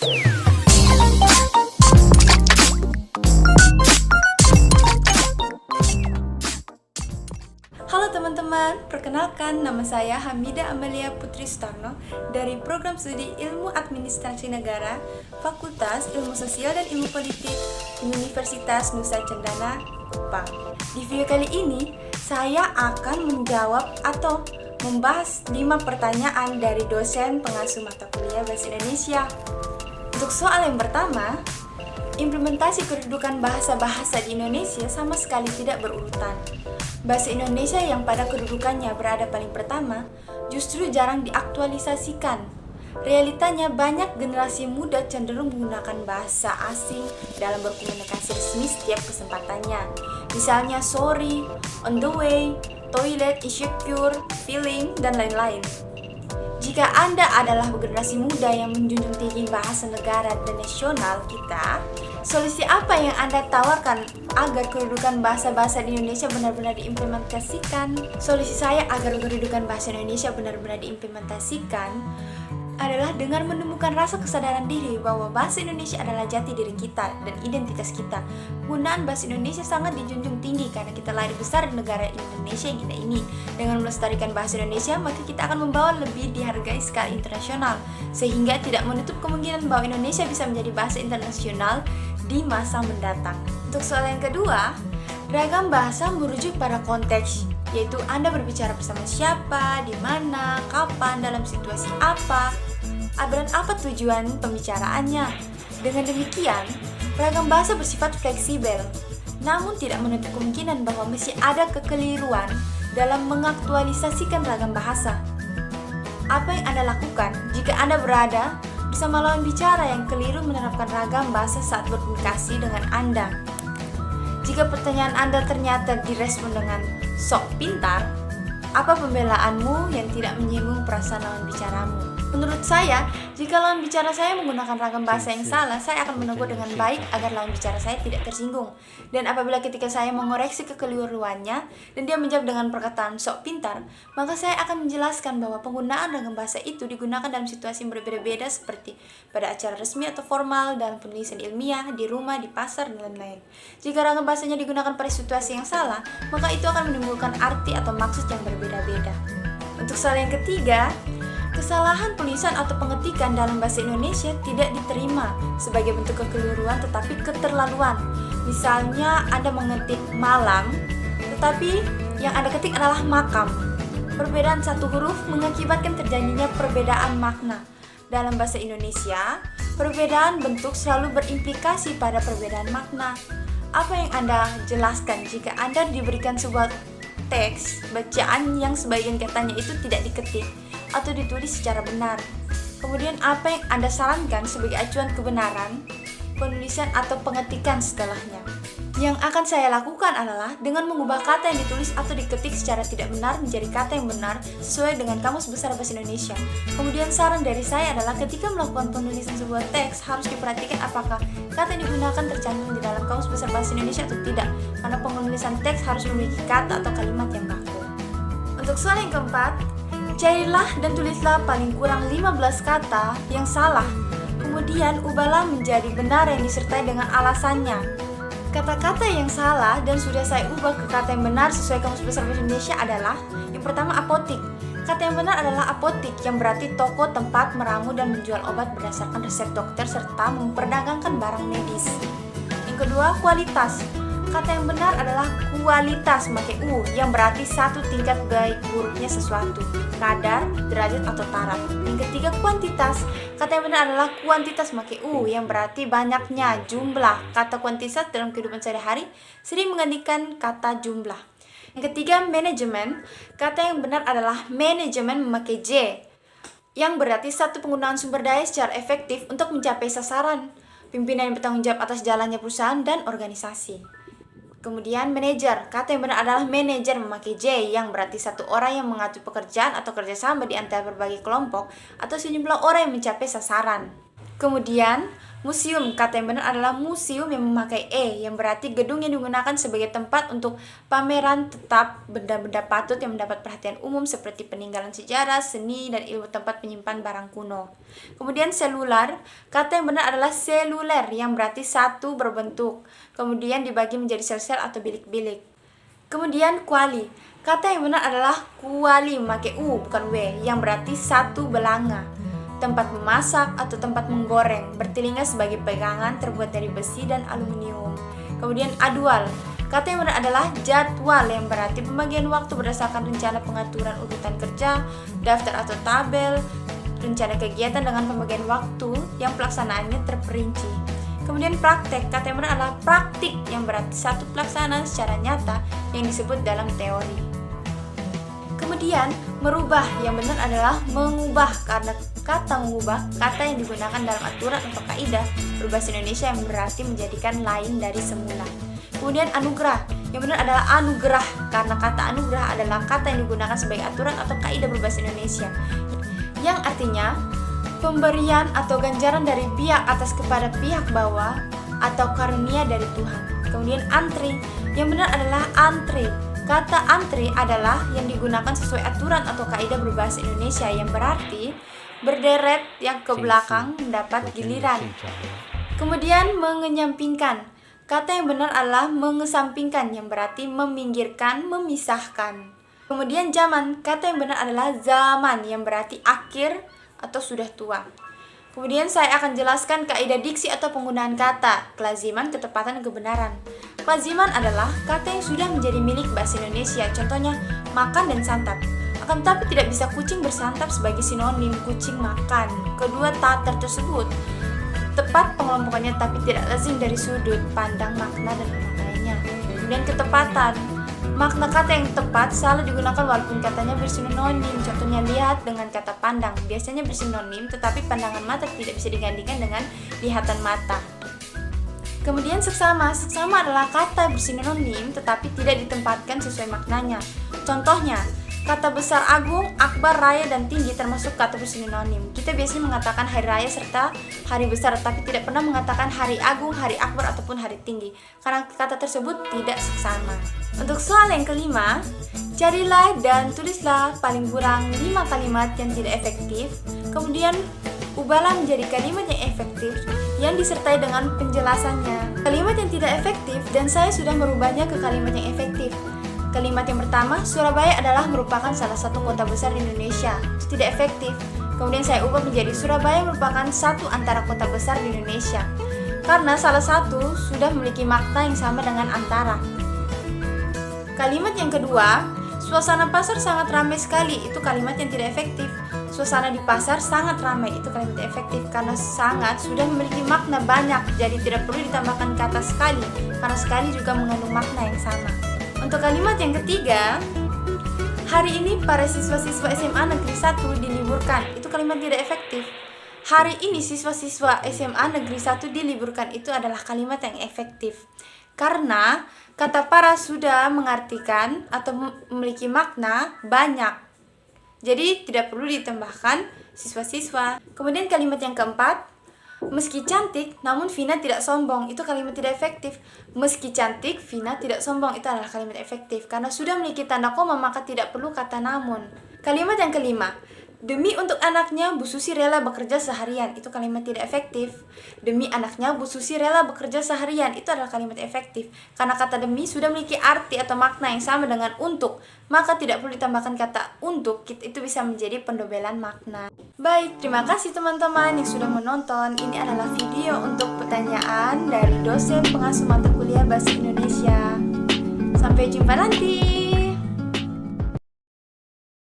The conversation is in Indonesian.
Halo teman-teman, perkenalkan nama saya Hamida Amalia Putri Sutarno dari Program Studi Ilmu Administrasi Negara, Fakultas Ilmu Sosial dan Ilmu Politik, Universitas Nusa Cendana, Kupang. Di video kali ini, saya akan menjawab atau membahas 5 pertanyaan dari dosen pengasuh mata kuliah Bahasa Indonesia. Untuk soal yang pertama, implementasi kedudukan bahasa-bahasa di Indonesia sama sekali tidak berurutan. Bahasa Indonesia yang pada kedudukannya berada paling pertama justru jarang diaktualisasikan. Realitanya banyak generasi muda cenderung menggunakan bahasa asing dalam berkomunikasi resmi setiap kesempatannya. Misalnya sorry, on the way, toilet, insecure, feeling, dan lain-lain. Jika Anda adalah generasi muda yang menjunjung tinggi bahasa negara dan nasional kita, solusi apa yang Anda tawarkan agar kedudukan bahasa-bahasa di Indonesia benar-benar diimplementasikan? Solusi saya agar kedudukan bahasa Indonesia benar-benar diimplementasikan adalah dengan menemukan rasa kesadaran diri bahwa bahasa Indonesia adalah jati diri kita dan identitas kita. Penggunaan bahasa Indonesia sangat dijunjung tinggi karena kita lahir besar di negara Indonesia yang indah ini. Dengan melestarikan bahasa Indonesia, maka kita akan membawa lebih dihargai skala internasional, sehingga tidak menutup kemungkinan bahwa Indonesia bisa menjadi bahasa internasional di masa mendatang. Untuk soal yang kedua, ragam bahasa merujuk pada konteks, yaitu Anda berbicara bersama siapa, di mana, kapan, dalam situasi apa, dan apa tujuan pembicaraannya. Dengan demikian, ragam bahasa bersifat fleksibel, namun tidak menutup kemungkinan bahwa masih ada kekeliruan dalam mengaktualisasikan ragam bahasa. Apa yang Anda lakukan jika Anda berada bersama lawan bicara yang keliru menerapkan ragam bahasa saat berkomunikasi dengan Anda? Jika pertanyaan Anda ternyata direspon dengan sok pintar, apa pembelaanmu yang tidak menyinggung perasaan lawan bicaramu? Menurut saya, jika lawan bicara saya menggunakan ragam bahasa yang salah, saya akan menegur dengan baik agar lawan bicara saya tidak tersinggung. Dan apabila ketika saya mengoreksi kekeliruannya dan dia menjawab dengan perkataan sok pintar, maka saya akan menjelaskan bahwa penggunaan ragam bahasa itu digunakan dalam situasi yang berbeda-beda seperti pada acara resmi atau formal, dalam penulisan ilmiah, di rumah, di pasar, dan lain-lain. Jika ragam bahasanya digunakan pada situasi yang salah, maka itu akan menimbulkan arti atau maksud yang berbeda-beda. Untuk soal yang ketiga, kesalahan penulisan atau pengetikan dalam bahasa Indonesia tidak diterima sebagai bentuk kekeliruan tetapi keterlaluan. Misalnya Anda mengetik malam, tetapi yang Anda ketik adalah makam. Perbedaan satu huruf mengakibatkan terjadinya perbedaan makna. Dalam bahasa Indonesia, perbedaan bentuk selalu berimplikasi pada perbedaan makna. Apa yang Anda jelaskan jika Anda diberikan sebuah teks bacaan yang sebagian katanya itu tidak diketik atau ditulis secara benar? Kemudian apa yang Anda sarankan sebagai acuan kebenaran penulisan atau pengetikan setelahnya? Yang akan saya lakukan adalah dengan mengubah kata yang ditulis atau diketik secara tidak benar menjadi kata yang benar sesuai dengan Kamus Besar Bahasa Indonesia. Kemudian saran dari saya adalah ketika melakukan penulisan sebuah teks harus diperhatikan apakah kata yang digunakan tercantum di dalam Kamus Besar Bahasa Indonesia atau tidak, karena penulisan teks harus memiliki kata atau kalimat yang baku. Untuk soal yang keempat, carilah dan tulislah paling kurang 15 kata yang salah, kemudian ubahlah menjadi benar yang disertai dengan alasannya. Kata-kata yang salah dan sudah saya ubah ke kata yang benar sesuai Kamus Besar Bahasa Indonesia adalah: yang pertama, apotik. Kata yang benar adalah apotik, yang berarti toko tempat meramu dan menjual obat berdasarkan resep dokter serta memperdagangkan barang medis. Yang kedua, kualitas. Kata yang benar adalah kualitas, pakai U, yang berarti satu tingkat baik buruknya sesuatu, kadar, derajat, atau taraf. Yang ketiga, kuantitas. Kata yang benar adalah kuantitas, pakai U, yang berarti banyaknya, jumlah. Kata kuantitas dalam kehidupan sehari-hari sering menggantikan kata jumlah. Yang ketiga, manajemen. Kata yang benar adalah manajemen, memakai J, yang berarti satu penggunaan sumber daya secara efektif untuk mencapai sasaran. Pimpinan yang bertanggung jawab atas jalannya perusahaan dan organisasi. Kemudian manajer, kata yang benar adalah manajer, memakai J, yang berarti satu orang yang mengatur pekerjaan atau kerjasama di antara berbagai kelompok atau sejumlah orang yang mencapai sasaran. Kemudian Museum, kata yang benar adalah museum yang memakai yang berarti gedung yang digunakan sebagai tempat untuk pameran tetap benda-benda patut yang mendapat perhatian umum seperti peninggalan sejarah, seni, dan ilmu tempat penyimpan barang kuno. Kemudian selular, kata yang benar adalah seluler yang berarti satu berbentuk, kemudian dibagi menjadi sel-sel atau bilik-bilik. Kemudian kuali, kata yang benar adalah kuali memakai U bukan W yang berarti satu belanga. Tempat memasak atau tempat menggoreng, bertelinga sebagai pegangan terbuat dari besi dan aluminium. Kemudian adual, kata yang benar adalah jadwal yang berarti pembagian waktu berdasarkan rencana pengaturan urutan kerja, daftar atau tabel, rencana kegiatan dengan pembagian waktu yang pelaksanaannya terperinci. Kemudian praktek, kata yang benar adalah praktik yang berarti satu pelaksanaan secara nyata yang disebut dalam teori. Kemudian merubah yang benar adalah mengubah, karena kata mengubah kata yang digunakan dalam aturan atau kaidah berbahasa Indonesia yang berarti menjadikan lain dari semula. Kemudian anugerah, yang benar adalah anugerah karena kata anugerah adalah kata yang digunakan sebagai aturan atau kaidah berbahasa Indonesia yang artinya pemberian atau ganjaran dari pihak atas kepada pihak bawah atau karunia dari Tuhan. Kemudian antri, yang benar adalah antri. Kata antri adalah yang digunakan sesuai aturan atau kaidah berbahasa Indonesia yang berarti berderet yang ke belakang mendapat giliran. Kemudian mengenyampingkan. Kata yang benar adalah mengesampingkan yang berarti meminggirkan, memisahkan. Kemudian zaman, kata yang benar adalah zaman yang berarti akhir atau sudah tua. Kemudian saya akan jelaskan kaidah diksi atau penggunaan kata, kelaziman, ketepatan, dan kebenaran. Kelaziman adalah kata yang sudah menjadi milik bahasa Indonesia, contohnya makan dan santap. Akan tetapi tidak bisa kucing bersantap sebagai sinonim kucing makan. Kedua kata tersebut tepat pengelompokannya tapi tidak lazim dari sudut pandang makna dan pemakaiannya. Kemudian ketepatan, makna kata yang tepat selalu digunakan walaupun katanya bersinonim. Contohnya lihat dengan kata pandang, biasanya bersinonim tetapi pandangan mata tidak bisa digandingkan dengan lihatan mata. Kemudian seksama, seksama adalah kata bersinonim tetapi tidak ditempatkan sesuai maknanya. Contohnya, kata besar agung, akbar, raya, dan tinggi termasuk kata bersinonim. Kita biasanya mengatakan hari raya serta hari besar, tapi tidak pernah mengatakan hari agung, hari akbar, ataupun hari tinggi, karena kata tersebut tidak seksama. Untuk soal yang kelima, carilah dan tulislah paling kurang 5 kalimat yang tidak efektif, kemudian ubahlah menjadi kalimat yang efektif yang disertai dengan penjelasannya. Kalimat yang tidak efektif dan saya sudah merubahnya ke kalimat yang efektif. Kalimat yang pertama, Surabaya adalah merupakan salah satu kota besar di Indonesia. Itu tidak efektif. Kemudian saya ubah menjadi Surabaya merupakan satu antara kota besar di Indonesia. Karena salah satu sudah memiliki makna yang sama dengan antara. Kalimat yang kedua, suasana pasar sangat ramai sekali. Itu kalimat yang tidak efektif. Suasana di pasar sangat ramai, itu kalimat efektif karena sangat sudah memiliki makna banyak, jadi tidak perlu ditambahkan kata sekali, karena sekali juga mengandung makna yang sama. Untuk kalimat yang ketiga, hari ini para siswa-siswa SMA Negeri 1 diliburkan, itu kalimat tidak efektif. Hari ini siswa-siswa SMA Negeri 1 diliburkan, itu adalah kalimat yang efektif. Karena kata para sudah mengartikan atau memiliki makna banyak. Jadi tidak perlu ditambahkan siswa-siswa. Kemudian kalimat yang keempat, meski cantik namun Vina tidak sombong, itu kalimat tidak efektif. Meski cantik, Vina tidak sombong, itu adalah kalimat efektif. Karena sudah memiliki tanda koma maka tidak perlu kata namun. Kalimat yang kelima, demi untuk anaknya Bu Susi rela bekerja seharian, itu kalimat tidak efektif. Demi anaknya Bu Susi rela bekerja seharian, itu adalah kalimat efektif. Karena kata demi sudah memiliki arti atau makna yang sama dengan untuk, maka tidak perlu ditambahkan kata untuk, itu bisa menjadi pendobelan makna. Baik, terima kasih teman-teman yang sudah menonton. Ini adalah video untuk pertanyaan dari dosen pengasuh mata kuliah Bahasa Indonesia. Sampai jumpa nanti.